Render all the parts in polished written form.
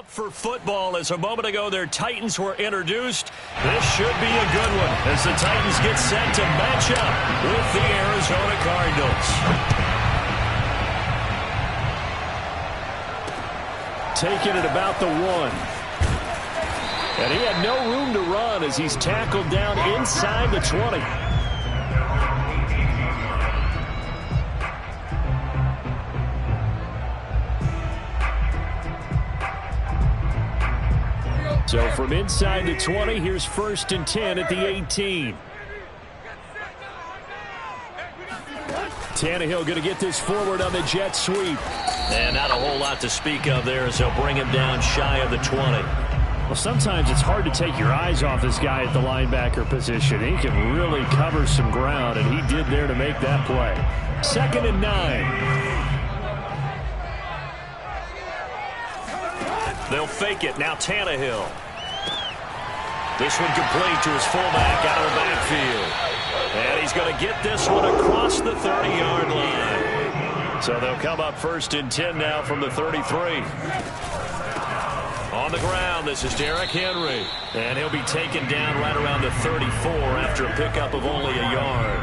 up for football as a moment ago their Titans were introduced. This should be a good one as the Titans get set to match up with the Arizona Cardinals. Taking it about the 1. And he had no room to run as he's tackled down inside the 20. So from inside the 20, here's 1st and 10 at the 18. Tannehill going to get this forward on the jet sweep. And not a whole lot to speak of there as they'll bring him down shy of the 20. Well, sometimes it's hard to take your eyes off this guy at the linebacker position. He can really cover some ground, and he did there to make that play. 2nd and 9. They'll fake it. Now Tannehill. This one complete to his fullback out of the backfield. And he's going to get this one across the 30-yard line. So they'll come up 1st and 10 now from the 33. On the ground, this is Derrick Henry. And he'll be taken down right around the 34 after a pickup of only a yard.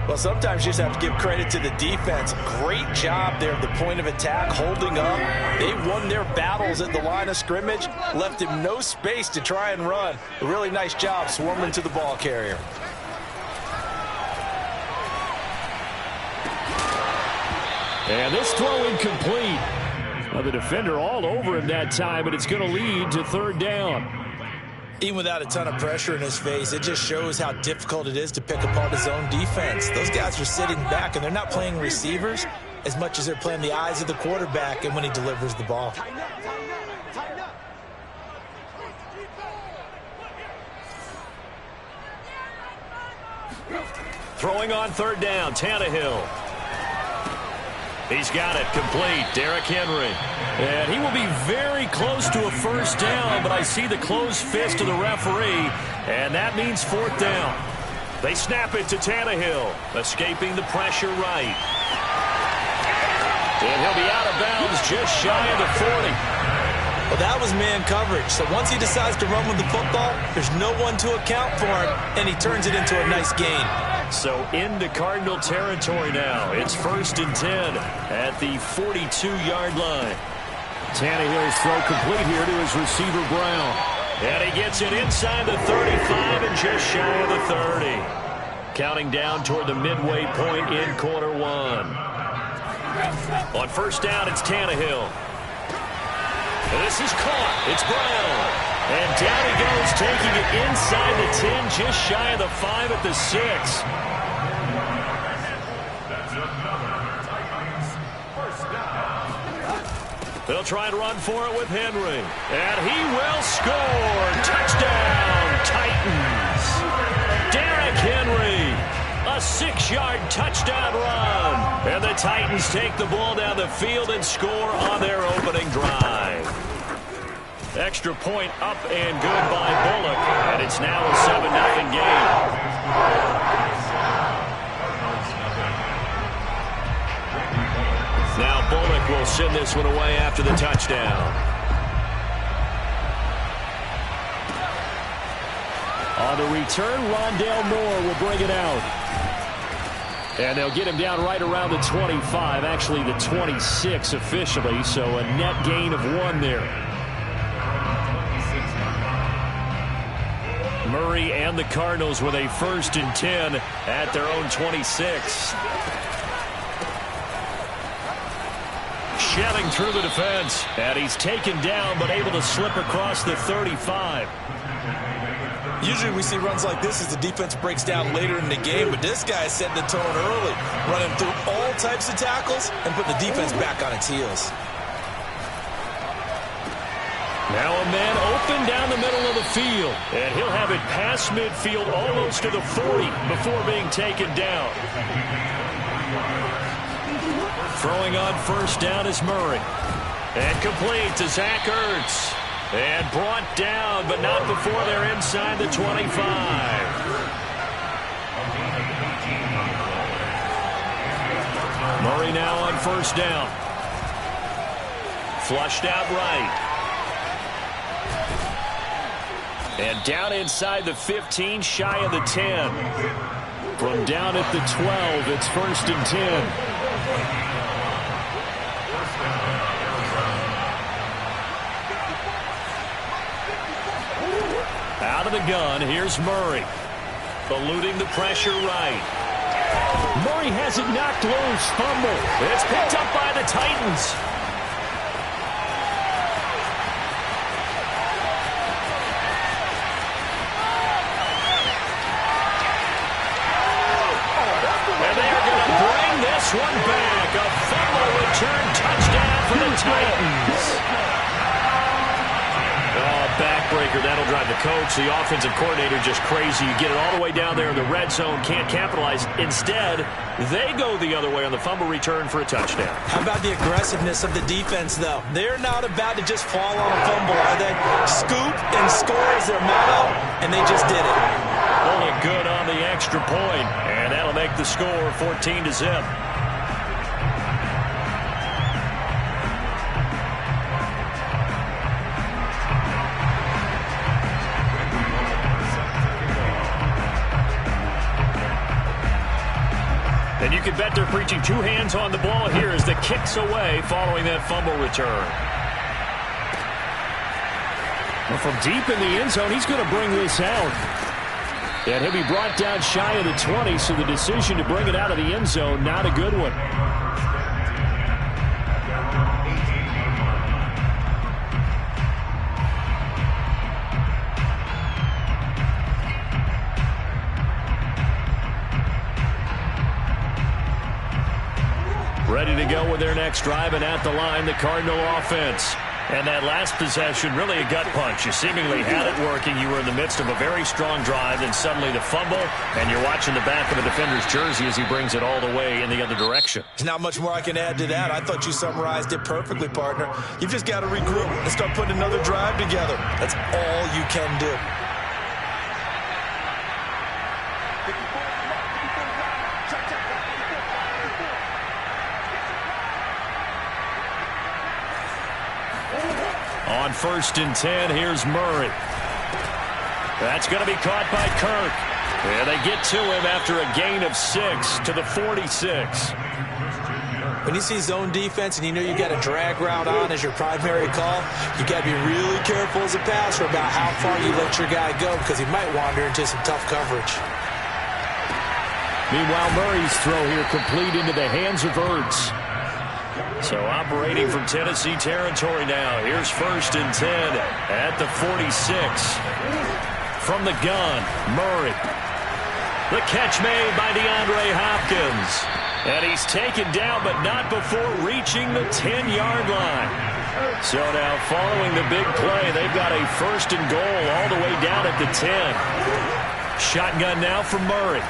Well, sometimes you just have to give credit to the defense. Great job there at the point of attack, holding up. They won their battles at the line of scrimmage, left him no space to try and run. A really nice job swarming to the ball carrier. And this throw incomplete. Well, the defender all over him that time, but it's going to lead to 3rd down. Even without a ton of pressure in his face, it just shows how difficult it is to pick apart his own defense. Those guys are sitting back, and they're not playing receivers as much as they're playing the eyes of the quarterback and when he delivers the ball. Throwing on 3rd down, Tannehill. He's got it complete. Derrick Henry. And he will be very close to a 1st down, but I see the closed fist of the referee, and that means 4th down. They snap it to Tannehill, escaping the pressure right. And he'll be out of bounds just shy of the 40. Well, that was man coverage. So once he decides to run with the football, there's no one to account for him, and he turns it into a nice gain. So into Cardinal territory now. It's 1st and 10 at the 42-yard line. Tannehill's throw complete here to his receiver, Brown. And he gets it inside the 35 and just shy of the 30. Counting down toward the midway point in quarter 1. On 1st down, it's Tannehill. And this is caught. It's Brown. And down he goes, taking it inside the 10, just shy of the 5 at the 6. They'll try and run for it with Henry. And he will score. Touchdown, Titans. Derrick Henry, a 6-yard touchdown run. And the Titans take the ball down the field and score on their opening drive. Extra point up and good by Bullock. And it's now a 7-0 game. Now Bullock will send this one away after the touchdown. On the return, Rondale Moore will bring it out. And they'll get him down right around the 25, actually the 26 officially, so a net gain of 1 there. Murray and the Cardinals with a 1st and 10 at their own 26. Shelling through the defense, and he's taken down but able to slip across the 35. Usually we see runs like this as the defense breaks down later in the game, but this guy is setting the tone early, running through all types of tackles and putting the defense back on its heels. Now a man open down the middle of the field, and he'll have it past midfield almost to the 40 before being taken down. Throwing on 1st down is Murray. And complete to Zach Ertz. And brought down, but not before they're inside the 25. Murray now on 1st down. Flushed out right. And down inside the 15, shy of the 10. From down at the 12, it's 1st and 10. Out of the gun, here's Murray. Eluding the pressure right. Murray has it knocked loose. Fumble. It's picked up by the Titans. And they are going to bring this one back. A fumble return touchdown for the Titans. Backbreaker, that'll drive the coach, the offensive coordinator, just crazy. You get it all the way down there in the red zone, can't capitalize. Instead, they go the other way on the fumble return for a touchdown. How about the aggressiveness of the defense, though? They're not about to just fall on a fumble, are they? Scoop and score is their motto, and they just did it. Only good on the extra point, and that'll make the score 14-0. And you can bet they're preaching two hands on the ball here as the kick's away following that fumble return. Well, from deep in the end zone, he's going to bring this out. And he'll be brought down shy of the 20, so the decision to bring it out of the end zone, not a good one. Ready to go with their next drive, and at the line, the Cardinal offense. And that last possession, really a gut punch. You seemingly had it working. You were in the midst of a very strong drive, then suddenly the fumble, and you're watching the back of a defender's jersey as he brings it all the way in the other direction. There's not much more I can add to that. I thought you summarized it perfectly, partner. You've just got to regroup and start putting another drive together. That's all you can do. On 1st and 10, here's Murray. That's going to be caught by Kirk. And they get to him after a gain of 6 to the 46. When you see zone defense and you know you got a drag route on as your primary call, you got to be really careful as a passer about how far you let your guy go because he might wander into some tough coverage. Meanwhile, Murray's throw here complete into the hands of Ertz. So operating from Tennessee territory now. Here's 1st and 10 at the 46. From the gun, Murray. The catch made by DeAndre Hopkins. And he's taken down, but not before reaching the 10-yard line. So now following the big play, they've got a 1st and goal all the way down at the 10. Shotgun now for Murray.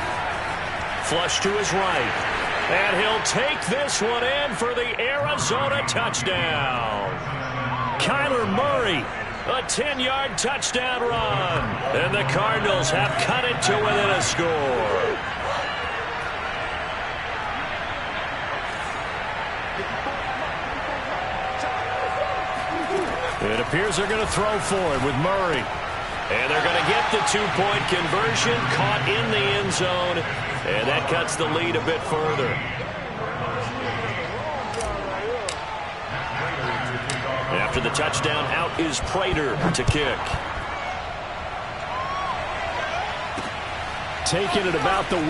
Flush to his right. And he'll take this one in for the Arizona touchdown. Kyler Murray, a 10-yard touchdown run. And the Cardinals have cut it to within a score. It appears they're going to throw for it with Murray. And they're going to get the 2-point conversion, caught in the end zone. And that cuts the lead a bit further. After the touchdown, out is Prater to kick. Taking it about the 1.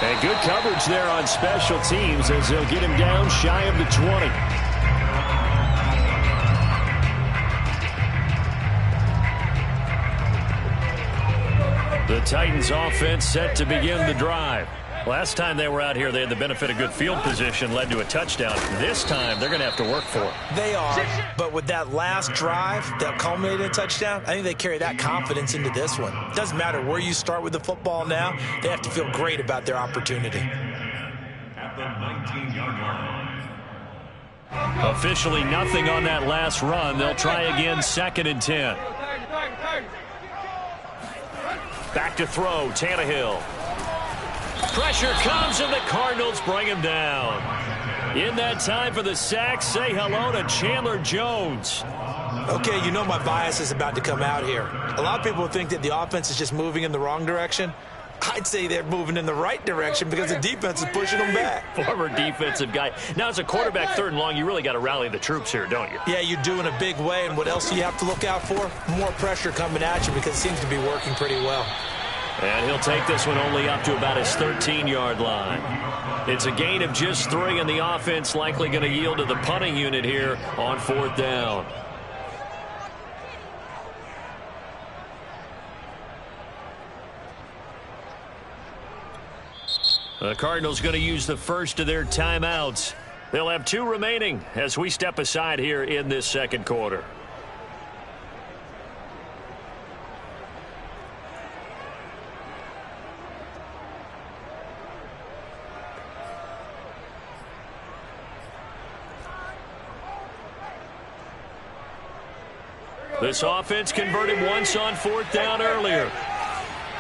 And good coverage there on special teams as they'll get him down shy of the 20. The Titans offense set to begin the drive. Last time they were out here, they had the benefit of good field position, led to a touchdown. This time, they're going to have to work for it. They are, but with that last drive that culminated in a touchdown, I think they carry that confidence into this one. Doesn't matter where you start with the football now, they have to feel great about their opportunity. At the 19-yard line. Officially nothing on that last run. They'll try again, 2nd and 10. Back to throw, Tannehill. Pressure comes, and the Cardinals bring him down. In that time for the sack, say hello to Chandler Jones. Okay, you know my bias is about to come out here. A lot of people think that the offense is just moving in the wrong direction. I'd say they're moving in the right direction because the defense is pushing them back. Former defensive guy. Now, as a quarterback, 3rd and long, you really got to rally the troops here, don't you? Yeah, you do in a big way. And what else do you have to look out for? More pressure coming at you because it seems to be working pretty well. And he'll take this one only up to about his 13-yard line. It's a gain of just 3, and the offense likely going to yield to the punting unit here on 4th down. The Cardinals going to use the first of their timeouts. They'll have 2 remaining as we step aside here in this 2nd quarter. This offense converted once on 4th down earlier.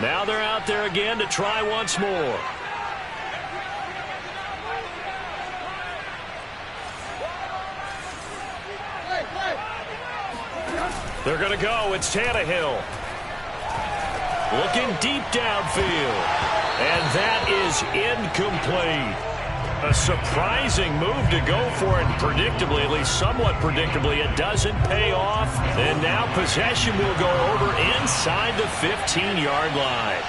Now they're out there again to try once more. They're going to go. It's Tannehill. Looking deep downfield. And that is incomplete. A surprising move to go for it. Predictably, at least somewhat predictably, it doesn't pay off. And now possession will go over inside the 15-yard line.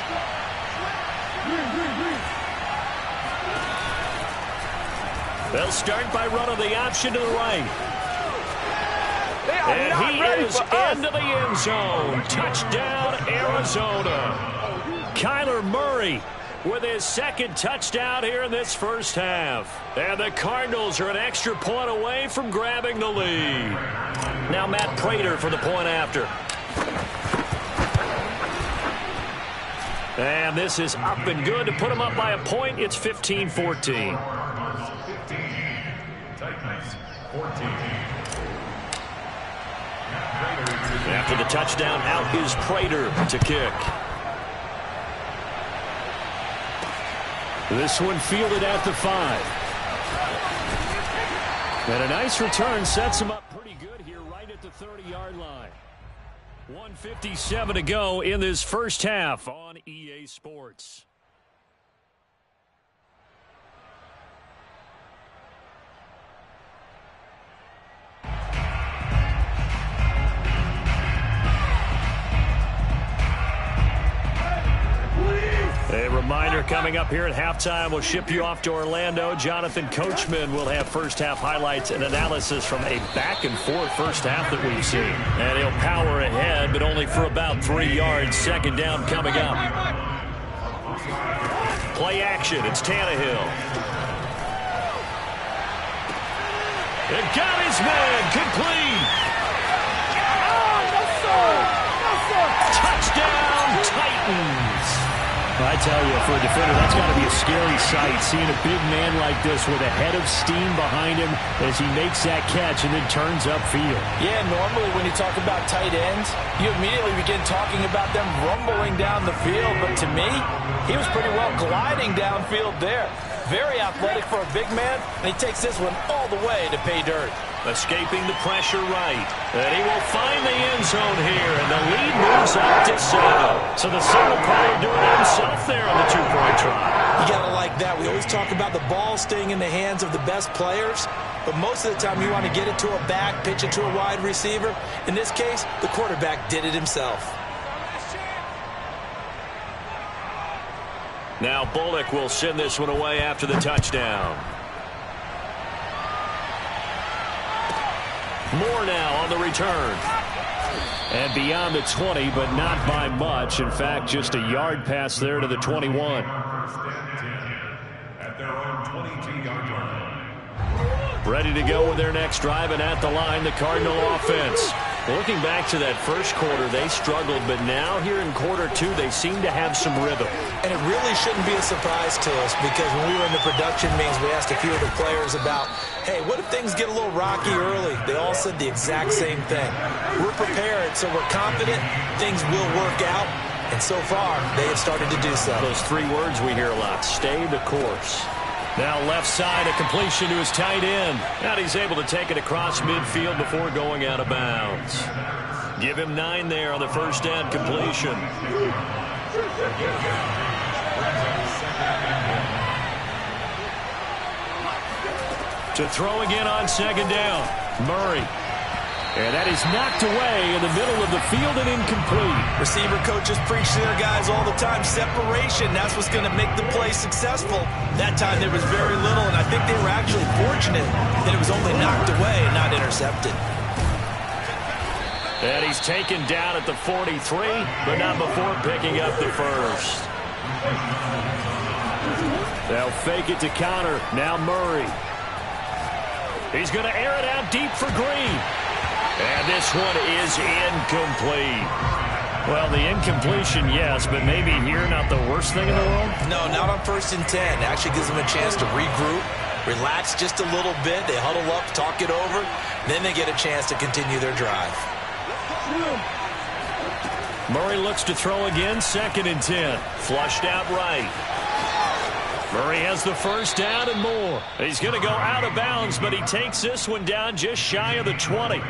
They'll start by running the option to the right. And he is into the end zone. Touchdown, Arizona. Kyler Murray with his 2nd touchdown here in this first half. And the Cardinals are an extra point away from grabbing the lead. Now Matt Prater for the point after. And this is up and good to put him up by a point. It's 15-14. After the touchdown, out is Prater to kick. This one fielded at the 5. And a nice return sets him up pretty good here right at the 30-yard line. 1:57 to go in this first half on EA Sports. A reminder coming up here at halftime, we'll ship you off to Orlando. Jonathan Coachman will have first half highlights and analysis from a back-and-forth first half that we've seen. And he'll power ahead, but only for about 3 yards. 2nd down coming up. Play action, it's Tannehill. It got his man, complete. Touchdown, Titans. I tell you, for a defender, that's got to be a scary sight, seeing a big man like this with a head of steam behind him as he makes that catch and then turns upfield. Yeah, normally when you talk about tight ends, you immediately begin talking about them rumbling down the field. But to me, he was pretty well gliding downfield there. Very athletic for a big man, and he takes this one all the way to pay dirt. Escaping the pressure right. And he will find the end zone here, and the lead moves up to 7. So the signal caller doing it himself there on the 2-point try. You got to like that. We always talk about the ball staying in the hands of the best players, but most of the time you want to get it to a back, pitch it to a wide receiver. In this case, the quarterback did it himself. Now Bullock will send this one away after the touchdown. Moore now on the return. And beyond the 20, but not by much. In fact, just a yard pass there to the 21. At their own 22-yard line. Ready to go with their next drive, and at the line, the Cardinal offense. Looking back to that first quarter, they struggled, but now here in quarter 2, they seem to have some rhythm. And it really shouldn't be a surprise to us, because when we were in the production meetings, we asked a few of the players about, hey, what if things get a little rocky early? They all said the exact same thing. We're prepared, so we're confident things will work out. And so far, they have started to do so. Those 3 words we hear a lot: stay the course. Now left side, a completion to his tight end. And he's able to take it across midfield before going out of bounds. Give him 9 there on the first down completion. To throw again on second down. Murray. And that is knocked away in the middle of the field and incomplete. Receiver coaches preach to their guys all the time. Separation, that's what's going to make the play successful. That time there was very little, and I think they were actually fortunate that it was only knocked away and not intercepted. And he's taken down at the 43, but not before picking up the first. They'll fake it to counter. Now Murray. He's going to air it out deep for Green. And this one is incomplete. Well, the incompletion, yes, but maybe here not the worst thing in the world? No, not on 1st and 10. Actually gives them a chance to regroup, relax just a little bit. They huddle up, talk it over. Then they get a chance to continue their drive. Murray looks to throw again, 2nd and 10. Flushed out right. Murray has the first down and more. He's going to go out of bounds, but he takes this one down just shy of the 20.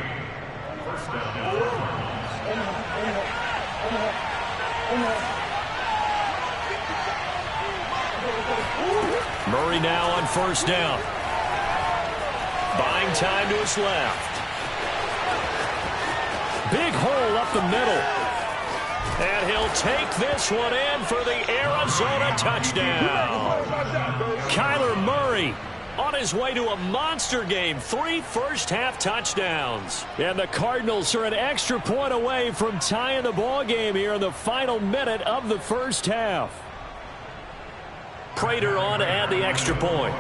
Murray now on first down. Buying time to his left. Big hole up the middle. And he'll take this one in for the Arizona touchdown. Kyler Murray on his way to a monster game. 3 first-half touchdowns. And the Cardinals are an extra point away from tying the ball game here in the final minute of the first half. Prater on to add the extra point.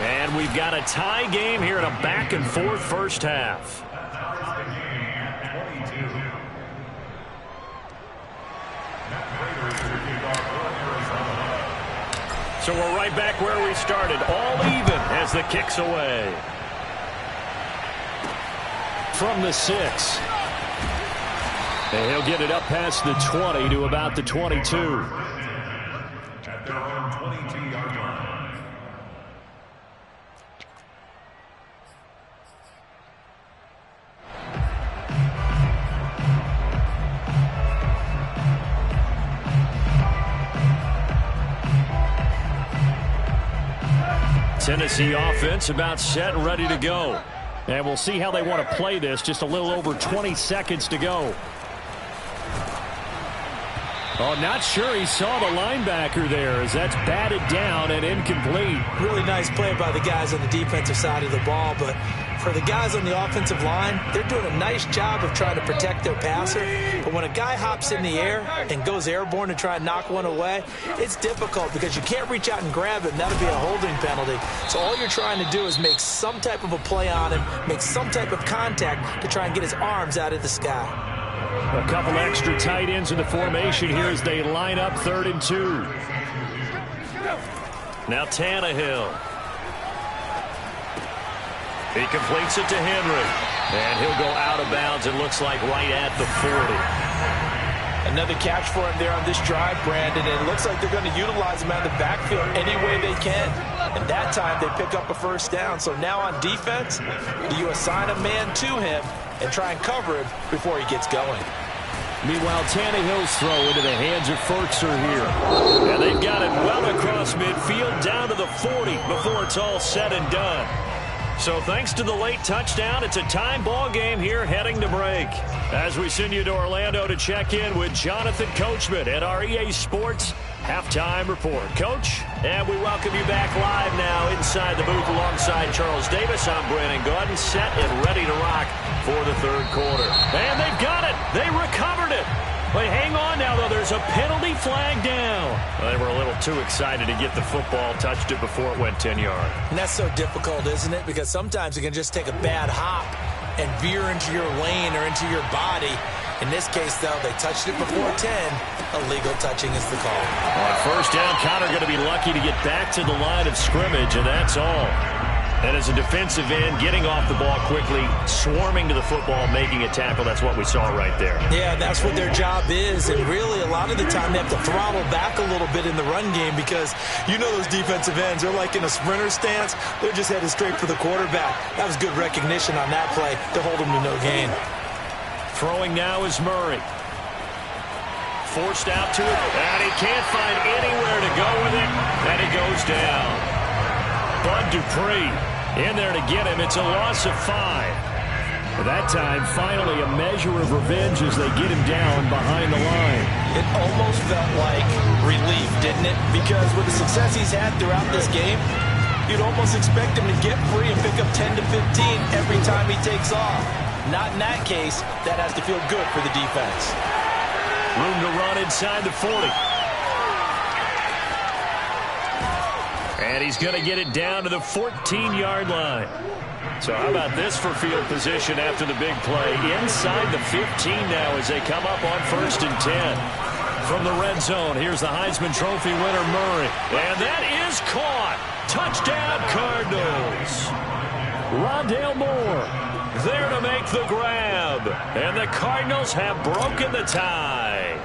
And we've got a tie game here in a back-and-forth first half. So we're right back where we started, all even as the kick's away. From the 6. And he'll get it up past the 20 to about the 22. At their own 22-yard line. Tennessee offense about set and ready to go. And we'll see how they want to play this. Just a little over 20 seconds to go. Oh, not sure he saw the linebacker there as that's batted down and incomplete. Really nice play by the guys on the defensive side of the ball, but for the guys on the offensive line, they're doing a nice job of trying to protect their passer. But when a guy hops in the air and goes airborne to try and knock one away, it's difficult because you can't reach out and grab it, and that'll be a holding penalty. So all you're trying to do is make some type of a play on him, make some type of contact to try and get his arms out of the sky. A couple extra tight ends in the formation here as they line up 3rd and 2. Now Tannehill. He completes it to Henry. And he'll go out of bounds, it looks like right at the 40. Another catch for him there on this drive, Brandon, and it looks like they're going to utilize him out of the backfield any way they can. And that time they pick up a first down. So now on defense, do you assign a man to him and try and cover him before he gets going? Meanwhile, Tannehill's throw into the hands of Fertzer here. And they've got it well across midfield down to the 40 before it's all said and done. So thanks to the late touchdown, it's a time ball game here heading to break. As we send you to Orlando to check in with Jonathan Coachman at our EA Sports Halftime Report. Coach, and we welcome you back live now inside the booth alongside Charles Davis. I'm Brandon Gordon, set and ready to rock for the 3rd quarter. And they've got it. They recovered it. But hang on now, though. There's a penalty flag down. Well, they were a little too excited to get the football, touched it before it went 10 yards. And that's so difficult, isn't it? Because sometimes it can just take a bad hop and veer into your lane or into your body. In this case, though, they touched it before 10. Illegal touching is the call. On first down, Connor going to be lucky to get back to the line of scrimmage, and that's all. And as a defensive end, getting off the ball quickly, swarming to the football, making a tackle, that's what we saw right there. Yeah, that's what their job is. And really, a lot of the time, they have to throttle back a little bit in the run game because you know those defensive ends, they're like in a sprinter stance. They're just headed straight for the quarterback. That was good recognition on that play to hold him to no gain. Throwing now is Murray. Forced out to it, and he can't find anywhere to go with it, and he goes down. Bud Dupree in there to get him. It's a loss of 5. That time, finally, a measure of revenge as they get him down behind the line. It almost felt like relief, didn't it? Because with the success he's had throughout this game, you'd almost expect him to get free and pick up 10 to 15 every time he takes off. Not in that case. That has to feel good for the defense. Room to run inside the 40. And he's going to get it down to the 14-yard line. So how about this for field position after the big play? Inside the 15 now as they come up on 1st and 10. From the red zone, here's the Heisman Trophy winner, Murray. And that is caught. Touchdown, Cardinals. Rondale Moore there to make the grab. And the Cardinals have broken the tie.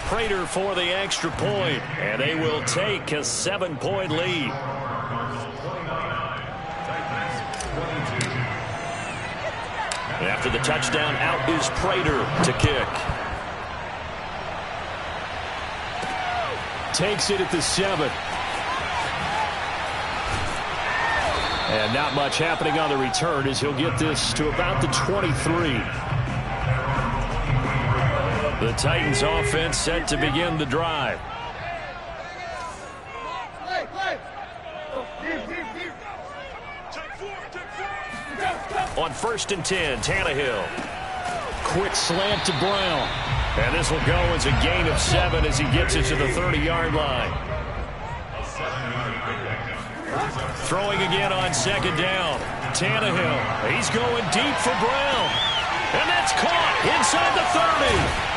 Prater for the extra point, and they will take a 7-point lead. After the touchdown, out is Prater to kick. Takes it at the 7. And not much happening on the return as he'll get this to about the 23. The Titans offense set to begin the drive. On 1st and 10, Tannehill. Quick slant to Brown. And this will go as a gain of 7 as he gets it to the 30-yard line. Throwing again on 2nd down. Tannehill. He's going deep for Brown. And that's caught inside the 30.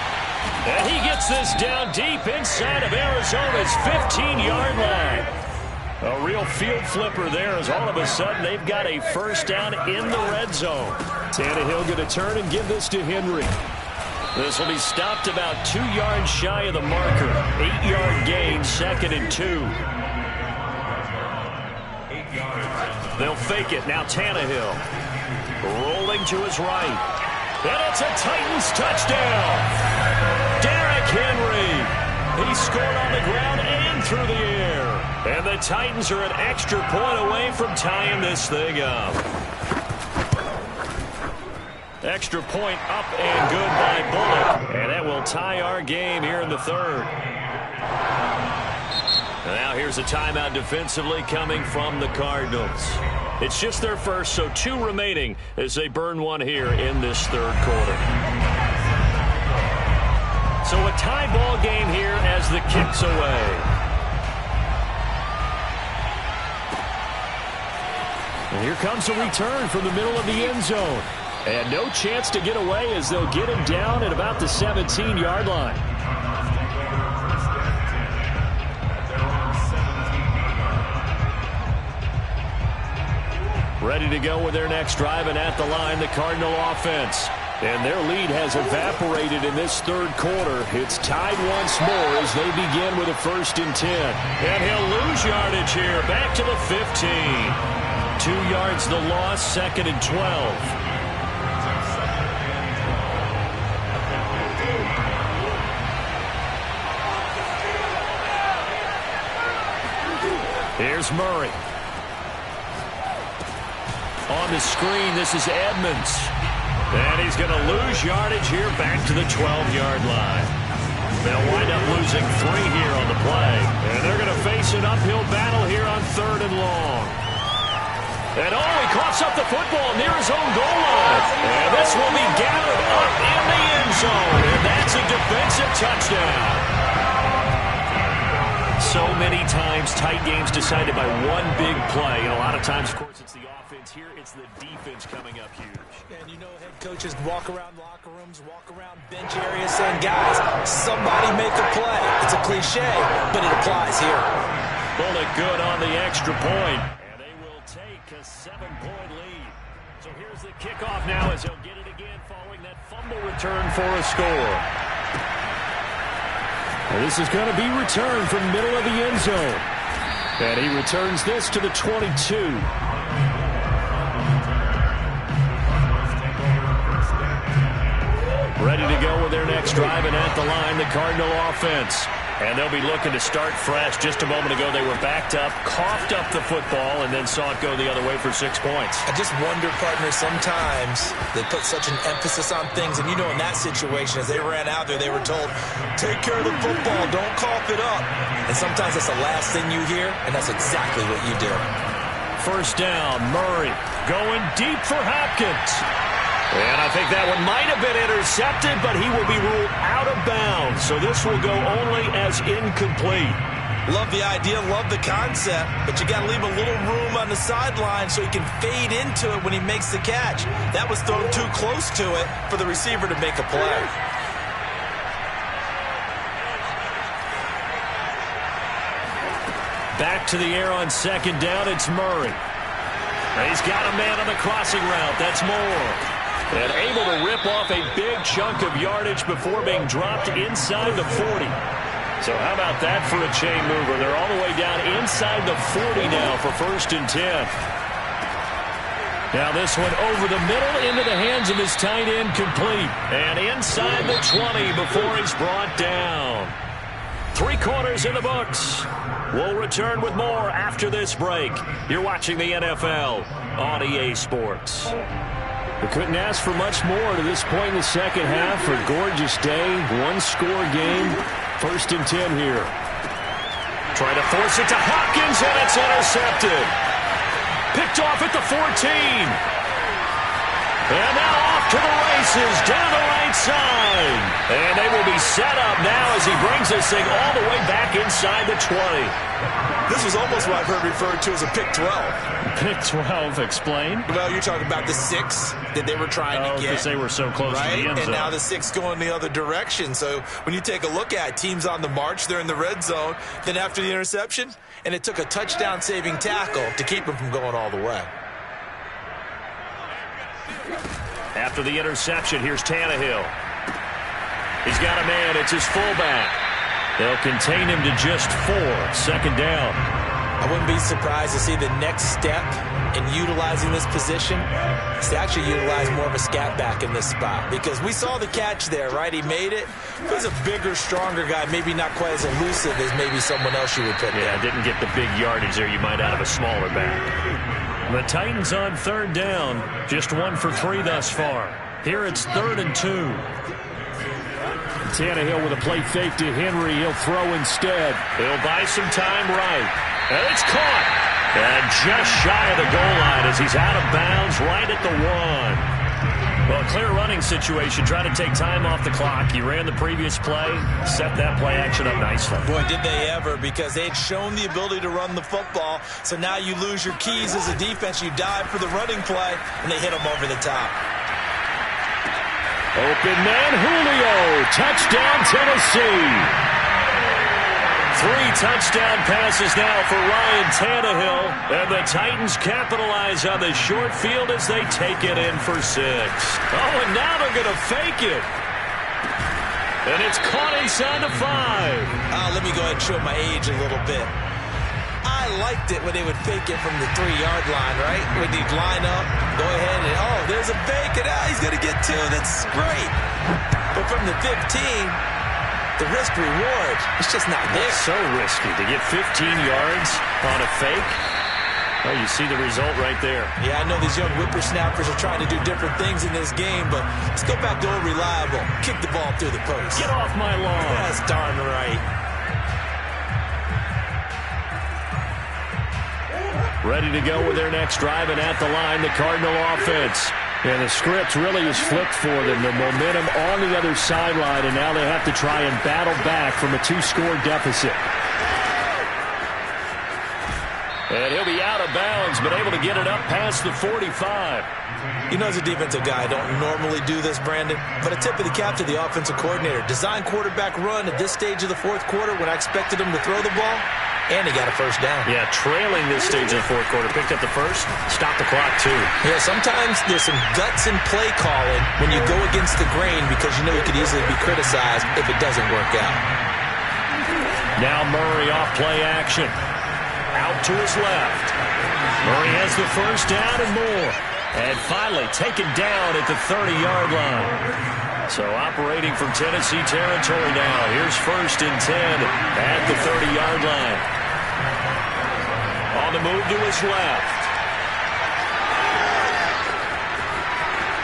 And he gets this down deep inside of Arizona's 15-yard line. A real field flipper there as all of a sudden they've got a 1st down in the red zone. Tannehill going to turn and give this to Henry. This will be stopped about 2 yards shy of the marker. 8-yard gain, 2nd and 2. They'll fake it. Now Tannehill rolling to his right. And it's a Titans touchdown. Derrick Henry. He scored on the ground and through the air. And the Titans are an extra point away from tying this thing up. Extra point up and good by Bullock. And that will tie our game here in the 3rd. Now here's a timeout defensively coming from the Cardinals. It's just their first, so 2 remaining as they burn one here in this 3rd quarter. So a tie ball game here as the kick's away. And here comes a return from the middle of the end zone. And no chance to get away as they'll get him down at about the 17-yard line. Ready to go with their next drive, and at the line, the Cardinal offense. And their lead has evaporated in this 3rd quarter. It's tied once more as they begin with a 1st and 10. And he'll lose yardage here, back to the 15. 2 yards the loss, 2nd and 12. Here's Murray. On the screen, this is Edmonds. And he's going to lose yardage here back to the 12-yard line. They'll wind up losing 3 here on the play. And they're going to face an uphill battle here on 3rd and long. And he coughs up the football near his own goal line. And this will be gathered up in the end zone. And that's a defensive touchdown. So many times, tight games decided by one big play. And a lot of times, of course, it's the offense. Here, it's the defense coming up huge. And you know, head coaches walk around locker rooms, walk around bench areas saying, guys, somebody make a play. It's a cliche, but it applies here. Bullet good on the extra point. And they will take a 7-point lead. So here's the kickoff now as he'll get it again following that fumble return for a score. And this is going to be returned from middle of the end zone. And he returns this to the 22. Ready to go with their next drive, and at the line, the Cardinal offense. And they'll be looking to start fresh. Just a moment ago, they were backed up, coughed up the football, and then saw it go the other way for 6 points. I just wonder, partner, sometimes they put such an emphasis on things. And, you know, in that situation, as they ran out there, they were told, take care of the football, don't cough it up. And sometimes that's the last thing you hear, and that's exactly what you did. First down, Murray going deep for Hopkins. And I think that one might have been intercepted, but he will be ruled out of bounds. So this will go only as incomplete. Love the idea, love the concept, but you got to leave a little room on the sideline so he can fade into it when he makes the catch. That was thrown too close to it for the receiver to make a play. Back to the air on second down, it's Murray. He's got a man on the crossing route. That's Moore. And able to rip off a big chunk of yardage before being dropped inside the 40. So how about that for a chain mover? They're all the way down inside the 40 now for 1st and 10. Now this one over the middle into the hands of his tight end, complete. And inside the 20 before he's brought down. 3 quarters in the books. We'll return with more after this break. You're watching the NFL on EA Sports. We couldn't ask for much more to this point in the second half. A gorgeous day, 1-score game, 1st and 10 here. Trying to force it to Hopkins, and it's intercepted. Picked off at the 14. And now off to the races, down the right side. And they will be set up now as he brings this thing all the way back inside the 20. This was almost what I've heard referred to as a pick 12. Pick 12, explain. Well, you're talking about the 6 that they were trying to get. Because they were so close to the end zone. And now the 6 going the other direction. So when you take a look at teams on the march, they're in the red zone. Then after the interception, and it took a touchdown-saving tackle to keep them from going all the way. After the interception, here's Tannehill. He's got a man. It's his fullback. They'll contain him to just 4. 2nd down. I wouldn't be surprised to see the next step in utilizing this position is to actually utilize more of a scat back in this spot. Because we saw the catch there, right? He made it. He was a bigger, stronger guy, maybe not quite as elusive as maybe someone else you would put there. Yeah, didn't get the big yardage there you might out of a smaller back. The Titans on 3rd down, just 1 for 3 thus far. Here it's 3rd and 2. Tannehill with a play fake to Henry. He'll throw instead. He'll buy some time right. And it's caught. And just shy of the goal line as he's out of bounds right at the 1. Well, a clear running situation, trying to take time off the clock. He ran the previous play, set that play action up nicely. Boy, did they ever, because they had shown the ability to run the football. So now you lose your keys as a defense. You dive for the running play, and they hit them over the top. Open man, Julio. Touchdown, Tennessee. 3 touchdown passes now for Ryan Tannehill. And the Titans capitalize on the short field as they take it in for 6. Oh, and now they're going to fake it. And it's caught inside the 5. Let me go ahead and show my age a little bit. I liked it when they would fake it from the 3-yard line, right? When they'd line up, go ahead and, oh, there's a fake, and he's going to get 2. That's great. But from the 15, the risk-reward, it's just not there. It's so risky to get 15 yards on a fake. Oh, you see the result right there. Yeah, I know these young whippersnappers are trying to do different things in this game, but let's go back to old reliable. Kick the ball through the post. Get off my lawn. That's darn right. Ready to go with their next drive, and at the line, the Cardinal offense. And the script really is flipped for them. The momentum on the other sideline, and now they have to try and battle back from a 2-score deficit. And he'll be out of bounds, but able to get it up past the 45. You know, as a defensive guy, I don't normally do this, Brandon, but a tip of the cap to the offensive coordinator. Design quarterback run at this stage of the 4th quarter when I expected him to throw the ball. and he got a first down. Yeah, trailing this stage of the fourth quarter. Picked up the first, stopped the clock too. Yeah, sometimes there's some guts in play calling when you go against the grain because you know you could easily be criticized if it doesn't work out. Now Murray off play action. Out to his left. Murray has the first down and more. And finally taken down at the 30-yard line. So operating from Tennessee territory now. Here's 1st and 10 at the 30-yard line. On the move to his left.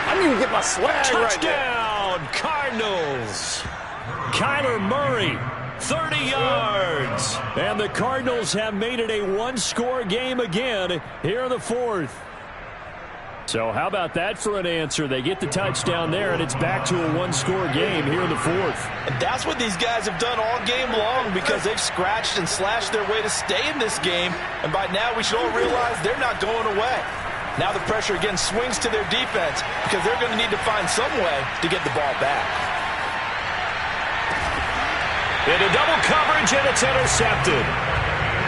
I need to get my swag Touchdown, right Cardinals. Kyler Murray, 30 yards. And the Cardinals have made it a one-score game again here in the fourth. So how about that for an answer? They get the touchdown there, and it's back to a one-score game here in the fourth. And that's what these guys have done all game long because they've scratched and slashed their way to stay in this game. And by now, we should all realize they're not going away. Now the pressure again swings to their defense because they're going to need to find some way to get the ball back. Into double coverage, and it's intercepted.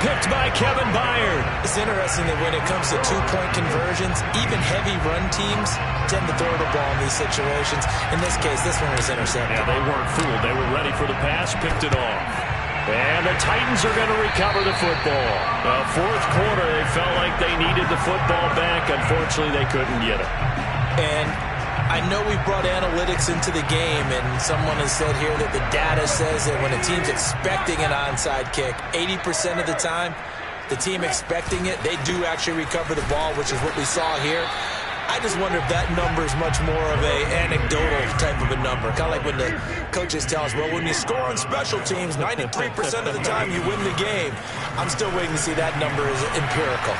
Picked by Kevin Byard. It's interesting that when it comes to two-point conversions, even heavy run teams tend to throw the ball in these situations. In this case, this one was intercepted. Yeah, they weren't fooled. They were ready for the pass, picked it off. And the Titans are going to recover the football. Fourth quarter, they felt like they needed the football back. Unfortunately, they couldn't get it. And I know we brought analytics into the game, and someone has said here that the data says that when a team's expecting an onside kick, 80% of the time, the team expecting it, they do actually recover the ball, which is what we saw here. I just wonder if that number is much more of a anecdotal type of a number. Kind of like when the coaches tell us, well, when you score on special teams, 93% of the time you win the game. I'm still waiting to see that number is empirical.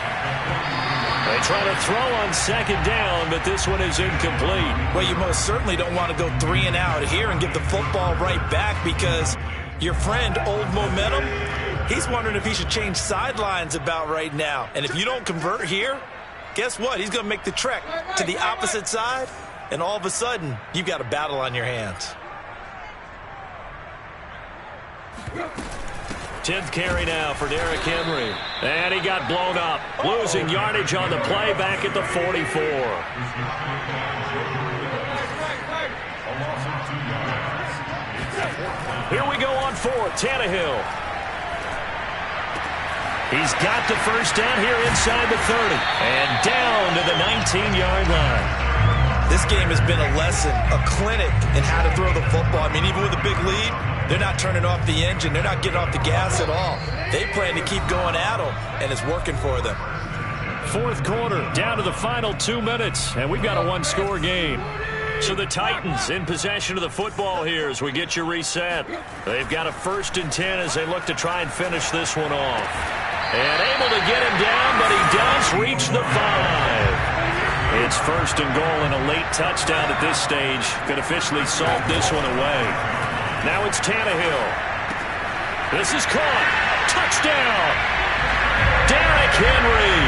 They try to throw on second down, but this one is incomplete. Well, you most certainly don't want to go 3 and out here and give the football right back because your friend, Old Momentum, he's wondering if he should change sidelines about right now. And if you don't convert here, guess what? He's going to make the trek to the opposite side, and all of a sudden, you've got a battle on your hands. 10th carry now for Derrick Henry. And he got blown up. Losing yardage on the play back at the 44. Here we go on 4th. Tannehill. He's got the first down here inside the 30. And down to the 19-yard line. This game has been a lesson, a clinic in how to throw the football. I mean, even with a big lead, they're not turning off the engine. They're not getting off the gas at all. They plan to keep going at them, and it's working for them. Fourth quarter, down to the final 2 minutes, and we've got a one-score game. So the Titans in possession of the football here as we get you reset. They've got a 1st and 10 as they look to try and finish this one off. And able to get him down, but he does reach the 5. It's 1st and goal and a late touchdown at this stage. Could officially salt this one away. Now it's Tannehill. This is caught. Touchdown. Derrick Henry.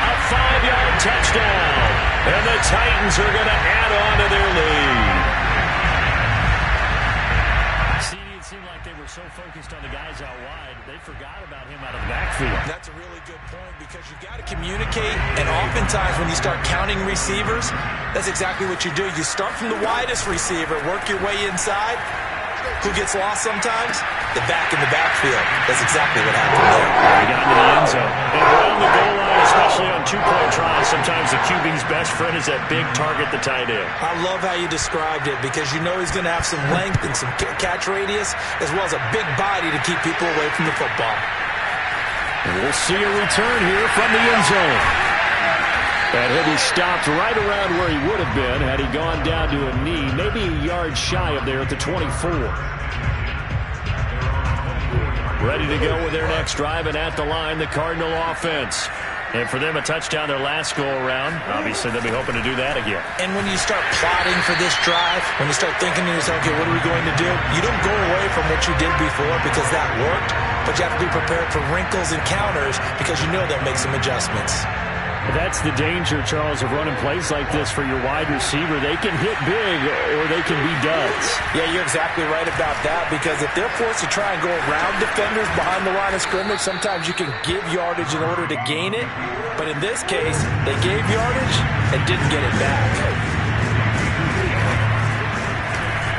A 5-yard touchdown. And the Titans are going to add on to their lead. It seemed like they were so focused on the guys out wide, they forgot about him out of the backfield. That's a really good point because you've got to communicate, and oftentimes when you start counting receivers, that's exactly what you do. You start from the widest receiver, work your way inside. Who gets lost sometimes? The back in the backfield. That's exactly what happened there. He got into the end zone. And around the goal line, especially on two-point tries, sometimes the QB's best friend is that big target, the tight end. I love how you described it because you know he's going to have some length and some catch radius as well as a big body to keep people away from the football. And we'll see a return here from the end zone. And he'll be stopped right around where he would have been had he gone down to a knee, maybe a yard shy of there at the 24. Ready to go with their next drive, and at the line, the Cardinal offense. And for them, a touchdown their last go-around. Obviously, they'll be hoping to do that again. And when you start plotting for this drive, when you start thinking to yourself, okay, what are we going to do? You don't go away from what you did before because that worked, but you have to be prepared for wrinkles and counters because you know they'll make some adjustments. That's the danger, Charles, of running plays like this for your wide receiver. They can hit big or they can be duds. Yeah, you're exactly right about that, because if they're forced to try and go around defenders behind the line of scrimmage, sometimes you can give yardage in order to gain it. But in this case, they gave yardage and didn't get it back.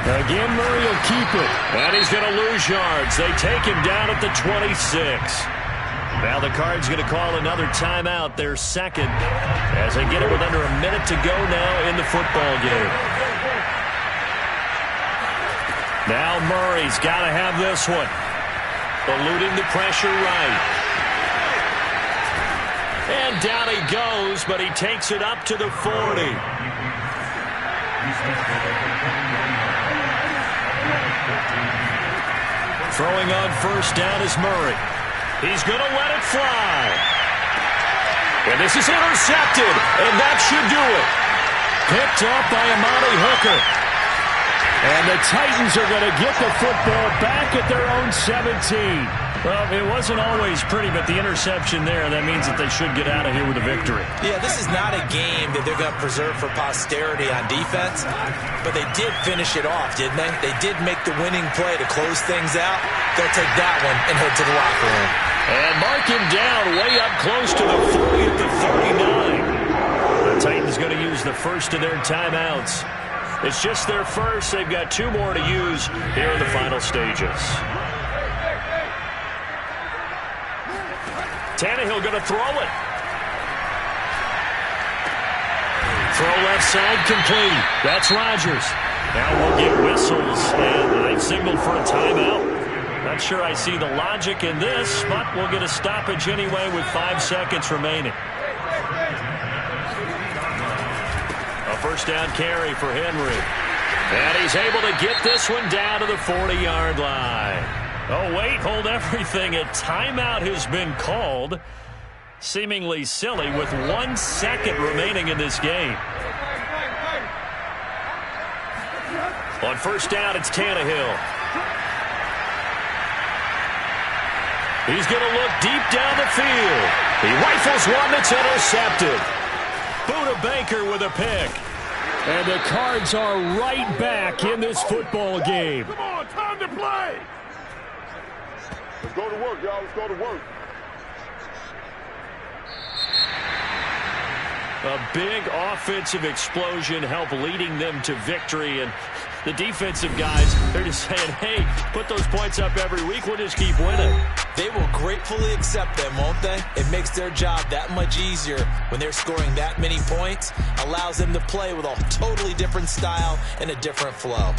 Again, Murray will keep it. And he's going to lose yards. They take him down at the 26. Now the Cards going to call another timeout, their second, as they get it with under a minute to go now in the football game. Now Murray's got to have this one. Eluding the pressure right. And down he goes, but he takes it up to the 40. Throwing on first down is Murray. He's going to let it fly. And this is intercepted, and that should do it. Picked up by Amani Hooker. And the Titans are going to get the football back at their own 17. Well, it wasn't always pretty, but the interception there, that means that they should get out of here with a victory. Yeah, this is not a game that they're going to preserve for posterity on defense, but they did finish it off, didn't they? They did make the winning play to close things out. They'll take that one and head to the locker room. And mark him down way up close to the 40 at the 49. The Titans going to use the first of their timeouts. It's just their first. They've got 2 more to use here in the final stages. Tannehill going to throw it. Throw left side complete. That's Rodgers. Now we'll get whistles, and they've signaled for a timeout. Not sure I see the logic in this, but we'll get a stoppage anyway with 5 seconds remaining. A first down carry for Henry. And he's able to get this one down to the 40-yard line. Oh, wait, hold everything. A timeout has been called. Seemingly silly with 1 second remaining in this game. On first down, it's Tannehill. He's going to look deep down the field. He rifles one that's intercepted. Buda Baker with a pick. And the Cards are right back in this football game. Come on, time to play. Let's go to work, y'all. Let's go to work. A big offensive explosion helped leading them to victory. And the defensive guys, they're just saying, hey, put those points up every week. We'll just keep winning. They will gratefully accept them, won't they? It makes their job that much easier when they're scoring that many points. Allows them to play with a totally different style and a different flow.